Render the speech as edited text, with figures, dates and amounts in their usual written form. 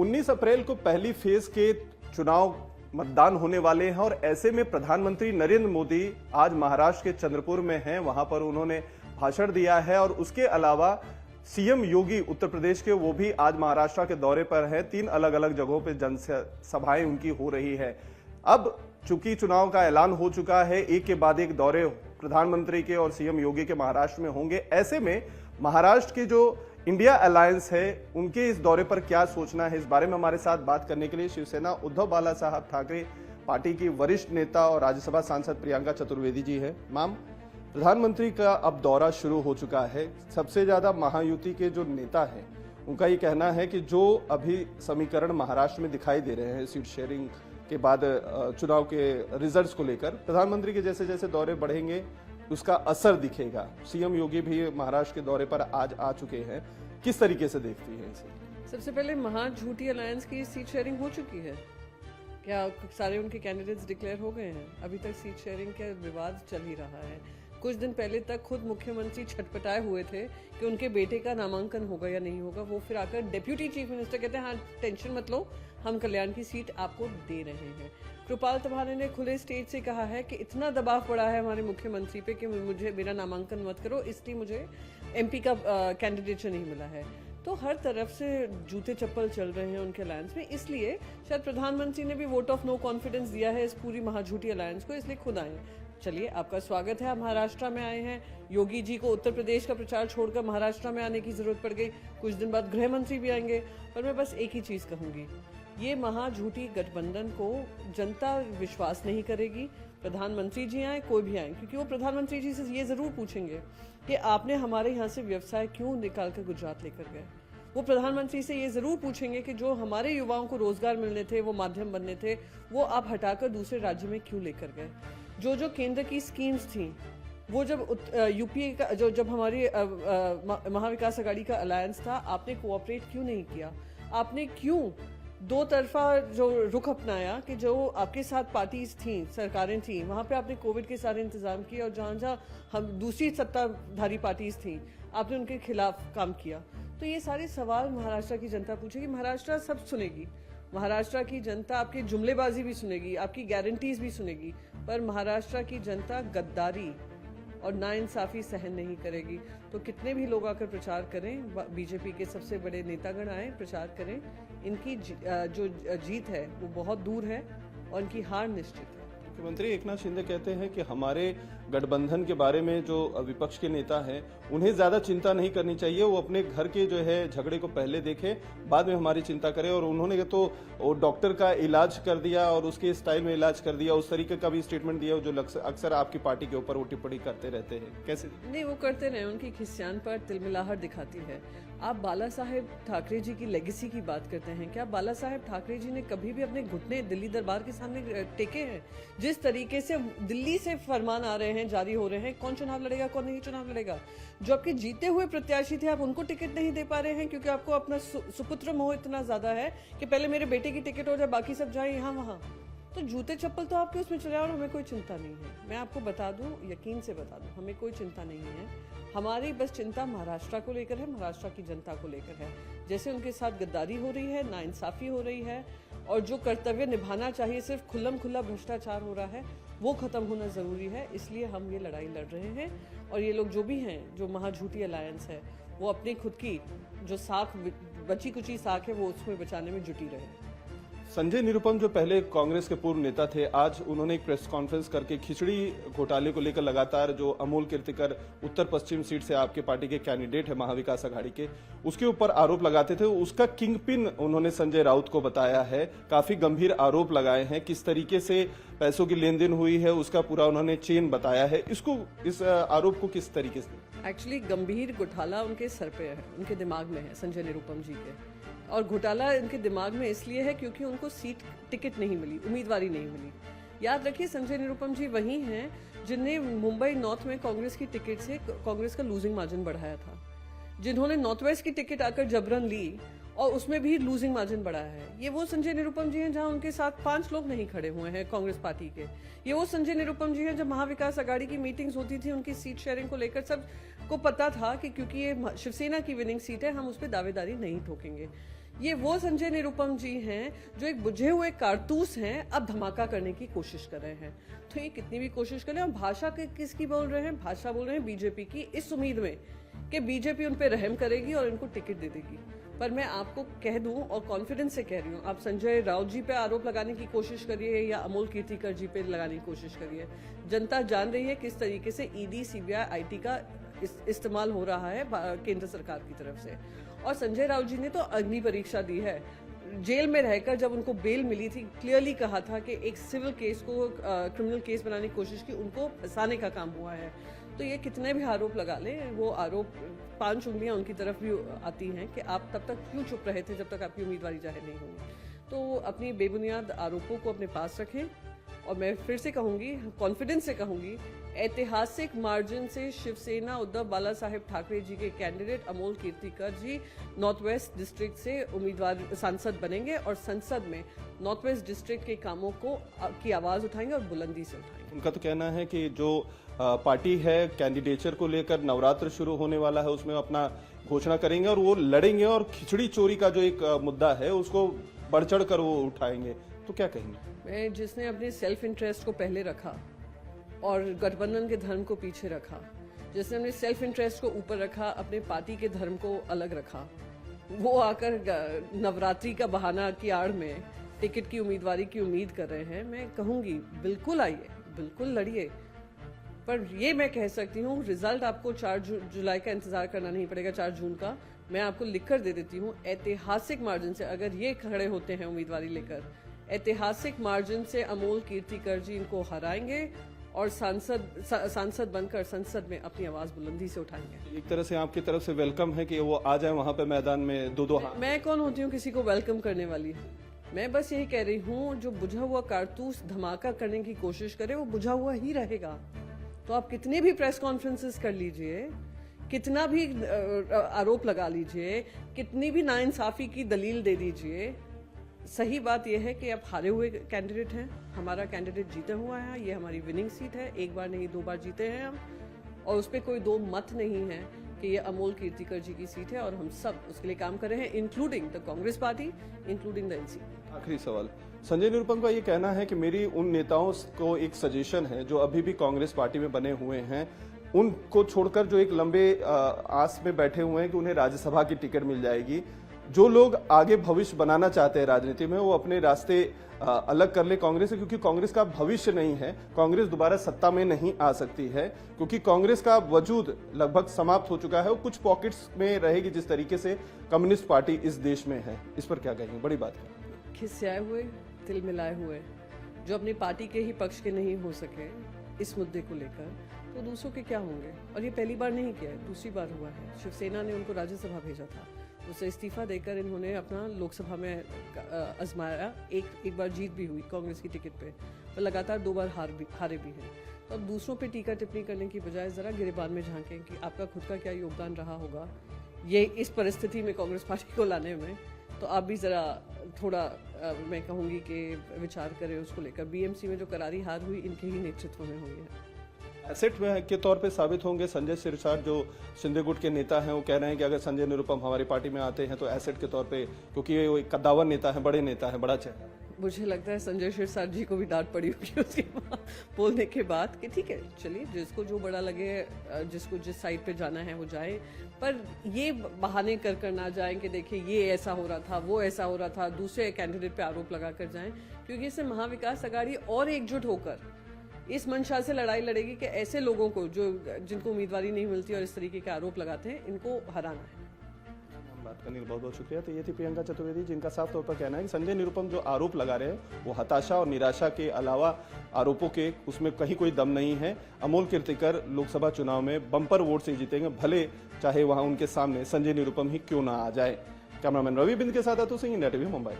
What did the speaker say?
19 अप्रैल को पहली फेज के चुनाव मतदान होने वाले हैं और ऐसे में प्रधानमंत्री नरेंद्र मोदी आज महाराष्ट्र के चंद्रपुर में हैं। वहां पर उन्होंने भाषण दिया है और उसके अलावा सीएम योगी उत्तर प्रदेश के वो भी आज महाराष्ट्र के दौरे पर हैं। 3 अलग अलग जगहों पर जनसभाएं उनकी हो रही है। अब चूंकि चुनाव का ऐलान हो चुका है, एक के बाद एक दौरे प्रधानमंत्री के और सीएम योगी के महाराष्ट्र में होंगे। ऐसे में महाराष्ट्र के जो इंडिया अलायंस है उनके इस दौरे पर क्या सोचना है, इस बारे में हमारे साथ बात करने के लिए शिवसेना उद्धव बाला साहब ठाकरे पार्टी की वरिष्ठ नेता और राज्यसभा सांसद प्रियंका चतुर्वेदी जी है। मैम, प्रधानमंत्री का अब दौरा शुरू हो चुका है। सबसे ज्यादा महायुति के जो नेता हैं उनका ये कहना है कि जो अभी समीकरण महाराष्ट्र में दिखाई दे रहे हैं सीट शेयरिंग के बाद चुनाव के रिजल्ट्स को लेकर, प्रधानमंत्री के जैसे जैसे दौरे बढ़ेंगे उसका असर दिखेगा। सीएम योगी भी महाराष्ट्र के दौरे पर आज आ चुके हैं। किस तरीके से देखती हैं इसे? सबसे पहले महाझूठी अलायंस की सीट शेयरिंग हो चुकी है क्या? सारे उनके कैंडिडेट्स डिक्लेयर हो गए हैं? अभी तक सीट शेयरिंग का विवाद चल ही रहा है। कुछ दिन पहले तक खुद मुख्यमंत्री छटपटाए हुए थे कि उनके बेटे का नामांकन होगा या नहीं होगा। वो फिर आकर डिप्यूटी चीफ मिनिस्टर कहते हैं, हाँ टेंशन मत लो, हम कल्याण की सीट आपको दे रहे हैं। कृपाल तवाने ने खुले स्टेज से कहा है कि इतना दबाव पड़ा है हमारे मुख्यमंत्री पे कि मुझे मेरा नामांकन मत करो, इसलिए मुझे एमपी का कैंडिडेट नहीं मिला है। तो हर तरफ से जूते चप्पल चल रहे हैं उनके अलायंस में। इसलिए शायद प्रधानमंत्री ने भी वोट ऑफ नो कॉन्फिडेंस दिया है इस पूरी महाझूठी अलायंस को, इसलिए खुद आए। चलिए, आपका स्वागत है, आप महाराष्ट्र में आए हैं। योगी जी को उत्तर प्रदेश का प्रचार छोड़कर महाराष्ट्र में आने की जरूरत पड़ गई। कुछ दिन बाद गृह मंत्री भी आएंगे। पर मैं बस एक ही चीज कहूंगी, ये महाझूठी गठबंधन को जनता विश्वास नहीं करेगी। प्रधानमंत्री जी आए, कोई भी आए, क्योंकि वो प्रधानमंत्री जी से ये जरूर पूछेंगे कि आपने हमारे यहाँ से व्यवसाय क्यों निकाल कर गुजरात लेकर गए। वो प्रधानमंत्री से ये जरूर पूछेंगे कि जो हमारे युवाओं को रोजगार मिलने थे, वो माध्यम बनने थे, वो आप हटाकर दूसरे राज्य में क्यों लेकर गए। जो केंद्र की स्कीम्स थी, वो जब यूपीए का जब हमारी महाविकास आघाड़ी का अलायंस था, आपने कोऑपरेट क्यों नहीं किया? आपने क्यों दो तरफा जो रुख अपनाया कि जो आपके साथ पार्टीज थी, सरकारें थी, वहां पे आपने कोविड के सारे इंतजाम किए और जहां जहां हम दूसरी सत्ताधारी पार्टीज थी, आपने उनके खिलाफ काम किया। तो ये सारे सवाल महाराष्ट्र की जनता पूछेगी। महाराष्ट्र सब सुनेगी, महाराष्ट्र की जनता आपकी जुमलेबाजी भी सुनेगी, आपकी गारंटीज भी सुनेगी, पर महाराष्ट्र की जनता गद्दारी और नाइंसाफी सहन नहीं करेगी। तो कितने भी लोग आकर प्रचार करें, बीजेपी के सबसे बड़े नेतागण आए प्रचार करें, इनकी जो जीत है वो बहुत दूर है और इनकी हार निश्चित है। मुख्यमंत्री एकनाथ शिंदे कहते हैं कि हमारे गठबंधन के बारे में जो विपक्ष के नेता हैं उन्हें ज्यादा चिंता नहीं करनी चाहिए, वो अपने घर के जो है झगड़े को पहले देखें, बाद में हमारी चिंता करें। और उन्होंने तो डॉक्टर का इलाज कर दिया और उसके स्टाइल में इलाज कर दिया, उस तरीके का भी स्टेटमेंट दिया जो अक्सर आपकी पार्टी के ऊपर वो टिप्पणी करते रहते हैं। कैसे? नहीं, वो करते रहे, उनकी खिस्यान पर तिलमिलाहट दिखाती है। आप बाला साहेब ठाकरे जी की लेगेसी की बात करते हैं, क्या बाला साहेब ठाकरे जी ने कभी भी अपने घुटने दिल्ली दरबार के सामने टेके हैं? जिस तरीके से दिल्ली से फरमान आ रहे हैं, जारी हो रहे हैं, कौन चुनाव लड़ेगा, कौन नहीं चुनाव लड़ेगा। जो आपके जीते हुए प्रत्याशी थे, आप उनको टिकट नहीं दे पा रहे हैं क्योंकि आपको अपना सुपुत्र मोह इतना ज्यादा है कि पहले मेरे बेटे की टिकट हो जाए, बाकी सब जाए यहाँ वहाँ। तो जूते चप्पल तो आपके उसमें चले और हमें कोई चिंता नहीं है। मैं आपको बता दूं, यकीन से बता दूं, हमें कोई चिंता नहीं है। हमारी बस चिंता महाराष्ट्र को लेकर है, महाराष्ट्र की जनता को लेकर है। जैसे उनके साथ गद्दारी हो रही है, नाइंसाफी हो रही है और जो कर्तव्य निभाना चाहिए, सिर्फ खुल्लम खुल्ला भ्रष्टाचार हो रहा है, वो खत्म होना जरूरी है। इसलिए हम ये लड़ाई लड़ रहे हैं और ये लोग जो भी हैं, जो महाझूठी अलायंस है, वो अपनी खुद की जो साख, बची कुची साख है, वो उसमें बचाने में जुटी रहे। संजय निरुपम जो पहले कांग्रेस के पूर्व नेता थे, आज उन्होंने एक प्रेस कॉन्फ्रेंस करके खिचड़ी घोटाले को लेकर लगातार जो अमोल कीर्तिकर उत्तर पश्चिम सीट से आपके पार्टी के कैंडिडेट है महाविकास आघाड़ी के, उसके ऊपर आरोप लगाते थे। उसका किंग पिन उन्होंने संजय राउत को बताया है। काफी गंभीर आरोप लगाए हैं, किस तरीके से पैसों की लेन देन हुई है उसका पूरा उन्होंने चेन बताया है। इस आरोप को किस तरीके से? एक्चुअली गंभीर घोटाला उनके सर पे है, उनके दिमाग में है, संजय निरुपम जी के। और घोटाला उनके दिमाग में इसलिए है क्योंकि उनको सीट टिकट नहीं मिली, उम्मीदवारी नहीं मिली। याद रखिए, संजय निरुपम जी वही हैं जिनने मुंबई नॉर्थ में कांग्रेस की टिकट से कांग्रेस का लूजिंग मार्जिन बढ़ाया था, जिन्होंने नॉर्थ वेस्ट की टिकट आकर जबरन ली और उसमें भी लूजिंग मार्जिन बढ़ाया है। ये वो संजय निरुपम जी हैं जहां उनके साथ 5 लोग नहीं खड़े हुए हैं कांग्रेस पार्टी के। ये वो संजय निरुपम जी हैं जब महाविकास आघाड़ी की मीटिंग्स होती थी, उनकी सीट शेयरिंग को लेकर सबको पता था कि क्योंकि ये शिवसेना की विनिंग सीट है, हम उस पर दावेदारी नहीं ठोकेंगे। ये वो संजय निरुपम जी हैं जो एक बुझे हुए कारतूस हैं, अब धमाका करने की कोशिश कर रहे हैं। तो ये कितनी भी कोशिश करें, हम भाषा किसकी बोल रहे हैं? भाषा बोल रहे हैं बीजेपी की, इस उम्मीद में कि बीजेपी उन पे रहम करेगी और इनको टिकट दे देगी। पर मैं आपको कह दूं और कॉन्फिडेंस से कह रही हूं, आप संजय राउत जी पे आरोप लगाने की कोशिश करिए या अमोल कीर्तिकर जी पे लगाने की कोशिश करिए, जनता जान रही है किस तरीके से ईडी, सीबीआई, आईटी का इस्तेमाल हो रहा है केंद्र सरकार की तरफ से। और संजय राउत जी ने तो अग्नि परीक्षा दी है। जेल में रहकर जब उनको बेल मिली थी, क्लियरली कहा था कि एक सिविल केस को क्रिमिनल केस बनाने की कोशिश की, उनको फंसाने का काम हुआ है। तो ये कितने भी आरोप लगा लें, वो आरोप 5 उंगलियां उनकी तरफ भी आती हैं कि आप तब तक क्यों चुप रहे थे जब तक आपकी उम्मीदवारी जाहिर नहीं हुई। तो अपनी बेबुनियाद आरोपों को अपने पास रखें। और मैं फिर से कहूंगी, कॉन्फिडेंस से कहूंगी, ऐतिहासिक मार्जिन से शिवसेना उद्धव बाला साहेब ठाकरे जी के कैंडिडेट अमोल कीर्तिकर जी नॉर्थ वेस्ट डिस्ट्रिक्ट से उम्मीदवार सांसद बनेंगे और संसद में नॉर्थ वेस्ट डिस्ट्रिक्ट के कामों को की आवाज उठाएंगे और बुलंदी से उठाएंगे। उनका तो कहना है कि जो पार्टी है कैंडिडेचर को लेकर नवरात्र शुरू होने वाला है, उसमें अपना घोषणा करेंगे और वो लड़ेंगे और खिचड़ी चोरी का जो एक मुद्दा है उसको बढ़ चढ़ कर वो उठाएंगे। तो क्या कहेंगे? मैं जिसने अपने सेल्फ इंटरेस्ट को पहले रखा और गठबंधन के धर्म को पीछे रखा, जिसने अपने सेल्फ इंटरेस्ट को ऊपर रखा, अपने पार्टी के धर्म को अलग रखा, वो आकर नवरात्रि का बहाना की आड़ में टिकट की उम्मीदवारी की उम्मीद कर रहे हैं। मैं कहूंगी बिल्कुल आइए, बिल्कुल लड़िए, पर ये मैं कह सकती हूँ रिजल्ट आपको 4 जुलाई का इंतजार करना नहीं पड़ेगा, 4 जून का। मैं आपको लिखकर दे देती हूँ, ऐतिहासिक मार्जिन से अगर ये खड़े होते हैं उम्मीदवारी लेकर, ऐतिहासिक मार्जिन से अमोल कीर्तिकर जी इनको हराएंगे और सांसद बनकर संसद में अपनी आवाज बुलंदी से उठाएंगे। एक तरह से आपकी तरफ से वेलकम है कि वो आ जाए वहां पे मैदान में दो हाथ। मैं कौन होती हूँ किसी को वेलकम करने वाली? मैं बस यही कह रही हूँ, जो बुझा हुआ कारतूस धमाका करने की कोशिश करे वो बुझा हुआ ही रहेगा। तो आप कितने भी प्रेस कॉन्फ्रेंसेस कर लीजिए, कितना भी आरोप लगा लीजिए, कितनी भी नाइंसाफी की दलील दे दीजिए, सही बात यह है कि अब हारे हुए कैंडिडेट हैं, हमारा कैंडिडेट जीता हुआ है, ये हमारी विनिंग सीट है, 1 बार नहीं 2 बार जीते हैं हम, और उस पर कोई 2 मत नहीं है कि ये अमोल कीर्तिकर जी की सीट है और हम सब उसके लिए काम कर रहे हैं, including the Congress party, including the NC. आखिरी सवाल, संजय निरुपम का ये कहना है कि मेरी उन नेताओं को एक सजेशन है जो अभी भी कांग्रेस पार्टी में बने हुए हैं, उनको छोड़कर जो एक लंबे आस में बैठे हुए हैं कि उन्हें राज्यसभा की टिकट मिल जाएगी, जो लोग आगे भविष्य बनाना चाहते हैं राजनीति में, वो अपने रास्ते अलग कर ले कांग्रेस से, क्योंकि कांग्रेस का भविष्य नहीं है, कांग्रेस दोबारा सत्ता में नहीं आ सकती है, क्योंकि कांग्रेस का वजूद लगभग समाप्त हो चुका है, वो कुछ पॉकेट्स में रहेगी जिस तरीके से कम्युनिस्ट पार्टी इस देश में है। इस पर क्या कहेंगे? बड़ी बात है। खिसियाए हुए, तिल मिलाए हुए, जो अपनी पार्टी के ही पक्ष के नहीं हो सके इस मुद्दे को लेकर, तो दूसरों के क्या होंगे? और ये पहली बार नहीं किया है, दूसरी बार हुआ है। शिवसेना ने उनको राज्यसभा भेजा था, उससे इस्तीफा देकर इन्होंने अपना लोकसभा में आजमाया, एक बार जीत भी हुई कांग्रेस की टिकट पे, पर लगातार 2 बार हारे भी हैं। तो अब दूसरों पे टीका टिप्पणी करने की बजाय जरा गिरेबान में झांकें कि आपका खुद का क्या योगदान रहा होगा ये इस परिस्थिति में कांग्रेस पार्टी को लाने में। तो आप भी जरा थोड़ा मैं कहूँगी कि विचार करें उसको लेकर। बीएमसी में जो करारी हार हुई इनके ही नेतृत्व में हुई है। एसेट के तौर पे साबित होंगे। संजय सिरसाट जो शिंदे गुट के नेता हैं वो कह रहे हैं कि अगर संजय निरुपम हमारी पार्टी में आते हैं तो एसेट के तौर पे, क्योंकि ये एक कद्दावर नेता है, बड़े नेता है, बड़ा चेहरा। मुझे लगता है संजय सिरसाट जी को भी डांट पड़ी होगी उसके बाद बोलने के बाद कि ठीक है चलिए जिसको जो बड़ा लगे, जिसको जिस साइड पे जाना है वो जाए, पर ये बहाने कर ना जाएं कि देखिए ये ऐसा हो रहा था, वो ऐसा हो रहा था, दूसरे कैंडिडेट पे आरोप लगा कर जाएं, क्योंकि इससे महाविकास अघाड़ी और एकजुट होकर इस मंशा से लड़ाई लड़ेगी कि ऐसे लोगों को जिनको उम्मीदवारी नहीं मिलती और इस तरीके के आरोप लगाते हैं, इनको हराना है। बात करने के बहुत बहुत शुक्रिया। तो ये थी प्रियंका चतुर्वेदी, जिनका साफ तौर पर कहना है कि संजय निरुपम जो आरोप लगा रहे हैं वो हताशा और निराशा के अलावा आरोपों के उसमें कहीं कोई दम नहीं है। अमोल कीर्तिकर लोकसभा चुनाव में बम्पर वोट से जीतेंगे, भले चाहे वहां उनके सामने संजय निरुपम ही क्यों ना आ जाए। कैमरामैन रवि बिंद के साथ अतुल सिंह, इंडिया टीवी मुंबई।